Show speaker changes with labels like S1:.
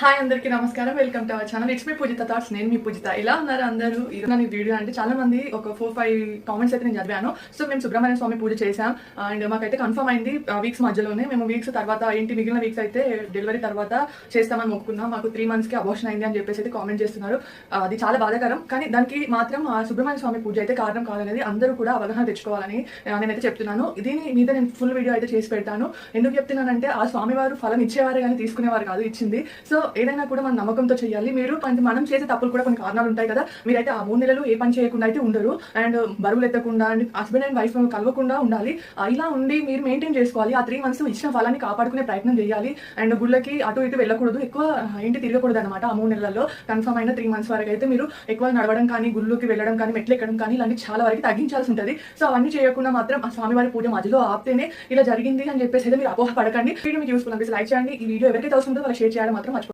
S1: Hi అందరికీ నమస్కారం. Welcome to our channel. It's మీ పూజిత థాట్స్. నేను మీ పూజిత. ఎలా ఉన్నారు అందరూ? ఈరోజు వీడియో అంటే చాలా మంది ఒక 4-5 కామెంట్స్ అయితే నేను చదివాను. సో మేము సుబ్రహ్మణ్య స్వామి పూజ చేసాం అండ్ మాకైతే కన్ఫర్మ్ అయింది వీక్స్ మధ్యలోనే. మేము వీక్స్ తర్వాత ఏంటి మిగిలిన వీక్స్ అయితే డెలివరీ తర్వాత చేస్తామని మొక్కున్నాం. మాకు 3 months అబార్షన్ అయింది అని చెప్పేసి అయితే కామెంట్ చేస్తున్నారు. అది చాలా బాధాకరం. కానీ దానికి మాత్రం ఆ సుబ్రహ్మణ్య స్వామి పూజ అయితే కారణం కాదనేది అందరూ కూడా అవగాహన తెచ్చుకోవాలని నేనైతే చెప్తున్నాను. దీని మీద నేను ఫుల్ వీడియో అయితే చేసి పెడతాను. ఎందుకు చెప్తున్నానంటే ఆ స్వామివారు ఫలం ఇచ్చేవారు కానీ తీసుకునేవారు కాదు, ఇచ్చింది. సో ఏదైనా కూడా మనం నమ్మకంతో చేయాలి. మీరు అంటే మనం చేసే తప్పులు కూడా కొన్ని కారణాలు ఉంటాయి కదా. మీరైతే ఆ 3 నెలలు ఏ పని చేయకుండా అయితే ఉండరు అండ్ బరువులు ఎత్తకుండా అండ్ హస్బెండ్ అండ్ వైఫ్ కలవకుండా ఉండాలి. ఇలా ఉండి మీరు మెయింటైన్ చేసుకోవాలి. ఆ 3 months ఇచ్చిన ఫలాన్ని కాపాడుకునే ప్రయత్నం చేయాలి అండ్ గుళ్ళకి అటు ఇటు వెళ్ళకూడదు, ఎక్కువ ఏంటి తిరగకూడదు అనమాట. ఆ 3 నెలల్లో కన్ఫర్మ్ అయిన 3 months వరకు అయితే మీరు ఎక్కువ నడవడం కానీ గుళ్ళకి వెళ్ళడం కానీ మెట్లు ఎక్కడం కానీ ఇలాంటి చాలా వరకు తగ్గించాల్సి ఉంటుంది. సో అవన్నీ చేయకుండా మాత్రం ఆ స్వామివారి పూజ మధ్యలో ఆపితేనే ఇలా జరిగింది అని చెప్పేసి అయితే మీరు అపోహ పడకండి. వీడియో మీకు యూస్ఫుల్ అనిపిస్తే లైక్ చేయండి. ఈ వీడియో ఎవరికైతే అవసరం ఉందో వాళ్ళు షేర్ చేయడం మాత్రం మర్చిపోకండి.